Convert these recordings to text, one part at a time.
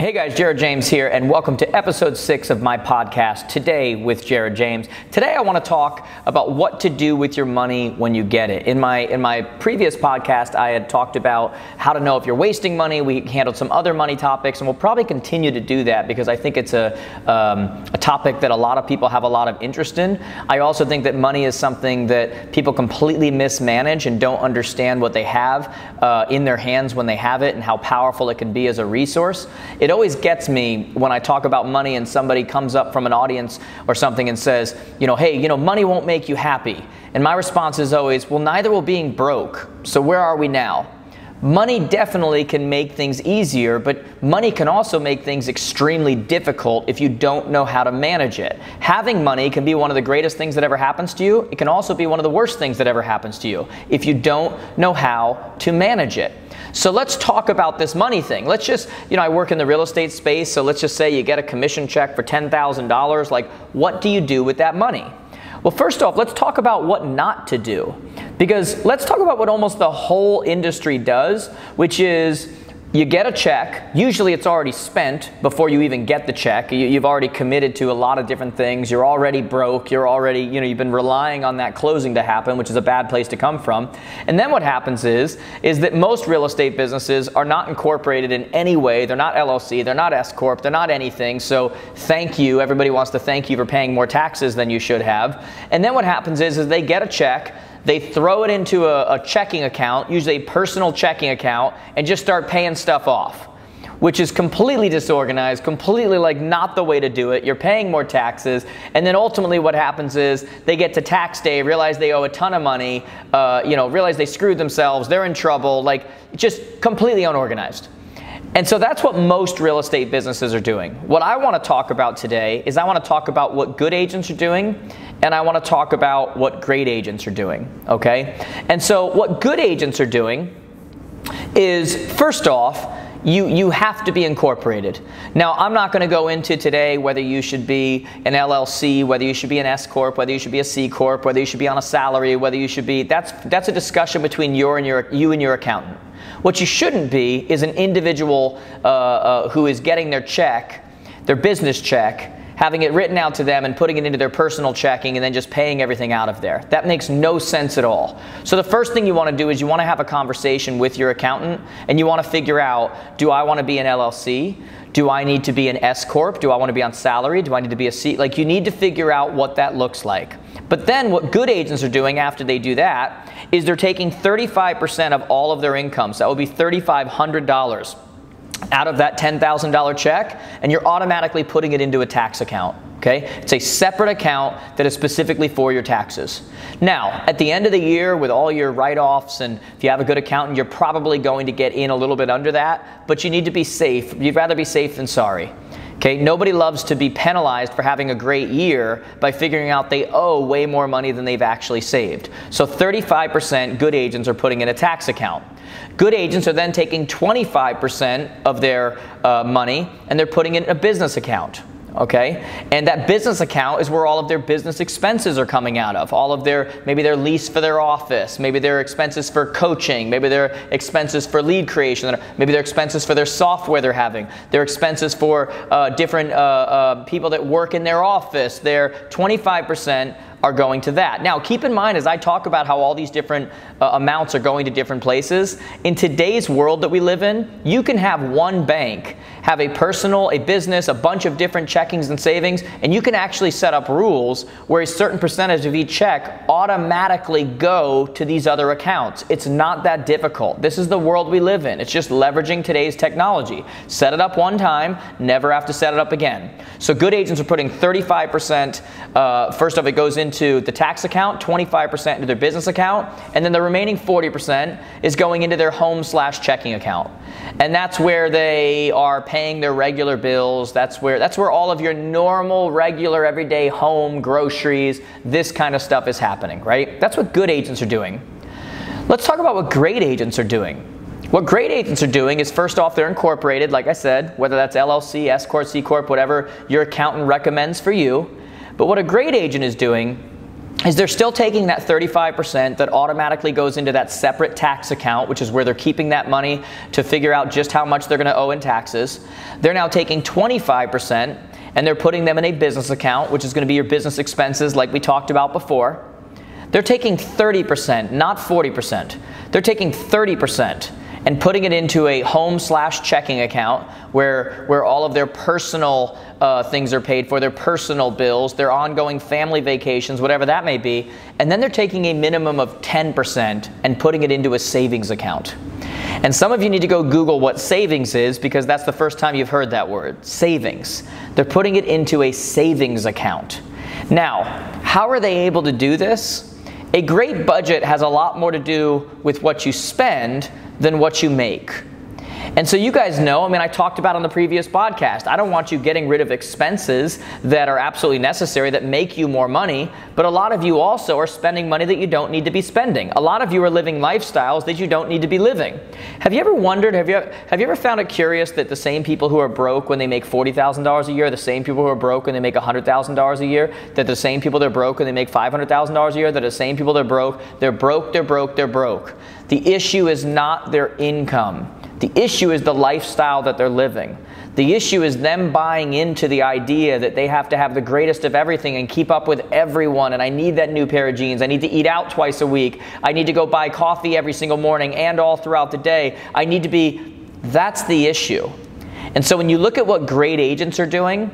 Hey guys, Jared James here, and welcome to episode 6 of my podcast, Today with Jared James. Today I want to talk about what to do with your money when you get it. In my previous podcast, I had talked about how to know if you're wasting money. We handled some other money topics, and we'll probably continue to do that because I think it's a topic that a lot of people have a lot of interest in. I also think that money is something that people completely mismanage and don't understand what they have in their hands when they have it and how powerful it can be as a resource. It always gets me when I talk about money and somebody comes up from an audience or something and says, hey, money won't make you happy. And my response is always, well, neither will being broke. So where are we now? Money definitely can make things easier, but money can also make things extremely difficult if you don't know how to manage it. Having money can be one of the greatest things that ever happens to you. It can also be one of the worst things that ever happens to you if you don't know how to manage it. So let's talk about this money thing. Let's just, I work in the real estate space, so let's just say you get a commission check for $10,000. Like, what do you do with that money? Well, first off, let's talk about what not to do. Because let's talk about what almost the whole industry does, which is you get a check. Usually it's already spent before you even get the check. You've already committed to a lot of different things. You're already broke. You're already, you've been relying on that closing to happen, which is a bad place to come from. And then what happens is that most real estate businesses are not incorporated in any way. They're not LLC. They're not S Corp. They're not anything. So thank you. Everybody wants to thank you for paying more taxes than you should have. And then what happens is they get a check. They throw it into a checking account, usually a personal checking account, and just start paying stuff off, which is completely disorganized, completely not the way to do it. You're paying more taxes, and then ultimately what happens is they get to tax day, realize they owe a ton of money, realize they screwed themselves, they're in trouble, just completely unorganized. And so that's what most real estate businesses are doing. What I want to talk about today is I want to talk about what good agents are doing, and I want to talk about what great agents are doing, okay? And so what good agents are doing is, first off, you have to be incorporated. Now, I'm not going to go into today whether you should be an LLC, whether you should be an S Corp, whether you should be a C Corp, whether you should be on a salary, whether you should be, that's a discussion between you and your accountant. What you shouldn't be is an individual who is getting their check, their business check, having it written out to them and putting it into their personal checking and then just paying everything out of there. That makes no sense at all. So the first thing you want to do is you want to have a conversation with your accountant and you want to figure out, do I want to be an LLC? Do I need to be an S Corp? Do I want to be on salary? Do I need to be a C? You need to figure out what that looks like. But then what good agents are doing after they do that is they're taking 35% of all of their income. So that would be $3,500 out of that $10,000 check, and you're automatically putting it into a tax account. Okay? It's a separate account that is specifically for your taxes. Now, at the end of the year, with all your write-offs, and if you have a good accountant, you're probably going to get in a little bit under that, but you need to be safe. You'd rather be safe than sorry. Okay? Nobody loves to be penalized for having a great year by figuring out they owe way more money than they've actually saved. So 35% good agents are putting in a tax account. Good agents are then taking 25% of their money and they're putting it in a business account. Okay? And that business account is where all of their business expenses are coming out of. All of maybe their lease for their office, maybe their expenses for coaching, maybe their expenses for lead creation, maybe their expenses for their software they're having, their expenses for different people that work in their office. Their 25% are going to that. Now, keep in mind, as I talk about how all these different amounts are going to different places, in today's world that we live in, you can have one bank have a personal, a business, a bunch of different checkings and savings, and you can actually set up rules where a certain percentage of each check automatically go to these other accounts. It's not that difficult. This is the world we live in. It's just leveraging today's technology. Set it up one time, never have to set it up again. So good agents are putting 35%, first off, it goes into the tax account, 25% into their business account, and then the remaining 40% is going into their home/checking account. And that's where they are paying their regular bills. That's where all of your normal, regular, everyday home, groceries, this kind of stuff is happening, right? That's what good agents are doing. Let's talk about what great agents are doing. What great agents are doing is, first off, they're incorporated, like I said, whether that's LLC, S Corp, C Corp, whatever your accountant recommends for you. But what a great agent is doing is they're still taking that 35% that automatically goes into that separate tax account, which is where they're keeping that money to figure out just how much they're going to owe in taxes. They're now taking 25% and they're putting them in a business account, which is going to be your business expenses like we talked about before. They're taking 30%, not 40%. They're taking 30% and putting it into a home/checking account where all of their personal things are paid for, their personal bills, their ongoing family vacations, whatever that may be. And then they're taking a minimum of 10% and putting it into a savings account. And some of you need to go Google what savings is, because that's the first time you've heard that word, savings. They're putting it into a savings account. Now, how are they able to do this? A great budget has a lot more to do with what you spend than what you make. And so you guys know, I mean, I talked about on the previous podcast, I don't want you getting rid of expenses that are absolutely necessary, that make you more money, but a lot of you also are spending money that you don't need to be spending. A lot of you are living lifestyles that you don't need to be living. Have you ever wondered, have you ever found it curious that the same people who are broke when they make $40,000 a year are the same people who are broke when they make $100,000 a year? That the same people that are broke when they make $500,000 a year, that the same people that are broke, they're broke, they're broke, they're broke. The issue is not their income. The issue is the lifestyle that they're living. The issue is them buying into the idea that they have to have the greatest of everything and keep up with everyone, and I need that new pair of jeans, I need to eat out twice a week, I need to go buy coffee every single morning and all throughout the day, I need to be, that's the issue. And so when you look at what great agents are doing,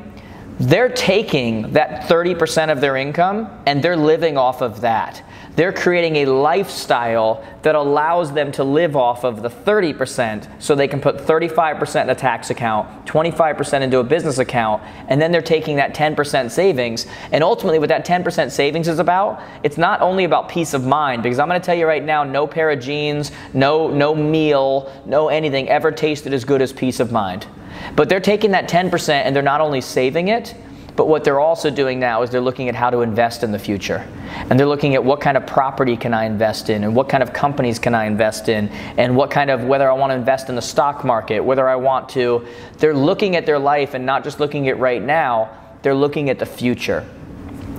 they're taking that 30% of their income and they're living off of that. They're creating a lifestyle that allows them to live off of the 30%, so they can put 35% in a tax account, 25% into a business account, and then they're taking that 10% savings. And ultimately what that 10% savings is about, it's not only about peace of mind, because I'm going to tell you right now, no pair of jeans, no meal, no anything ever tasted as good as peace of mind. But they're taking that 10% and they're not only saving it, but what they're also doing now is they're looking at how to invest in the future. And they're looking at what kind of property can I invest in, and what kind of companies can I invest in, and what kind of, whether I want to invest in the stock market, whether I want to. They're looking at their life and not just looking at right now, they're looking at the future.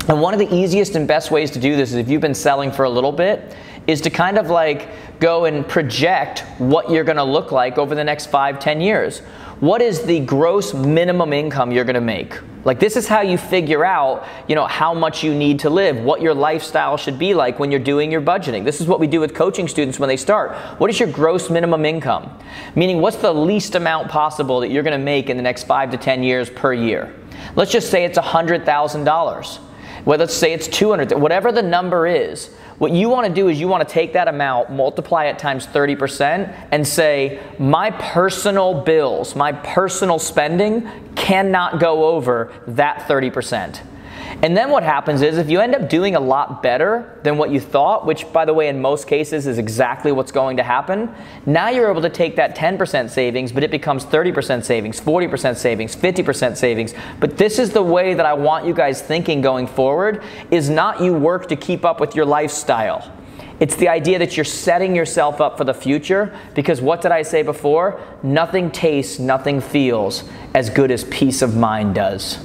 And one of the easiest and best ways to do this is, if you've been selling for a little bit, is to kind of like go and project what you're going to look like over the next 5-10 years. What is the gross minimum income you're going to make? Like, this is how you figure out, how much you need to live, what your lifestyle should be like when you're doing your budgeting. This is what we do with coaching students when they start. What is your gross minimum income? Meaning, what's the least amount possible that you're going to make in the next 5 to 10 years per year? Let's just say it's $100,000. Well, let's say it's $200,000, whatever the number is. What you want to do is you want to take that amount, multiply it times 30%, and say, my personal bills, my personal spending cannot go over that 30%. And then what happens is, if you end up doing a lot better than what you thought, which, by the way, in most cases is exactly what's going to happen, now you're able to take that 10% savings, but it becomes 30% savings, 40% savings, 50% savings. But this is the way that I want you guys thinking going forward, is not you work to keep up with your lifestyle. It's the idea that you're setting yourself up for the future, because what did I say before? Nothing tastes, nothing feels as good as peace of mind does.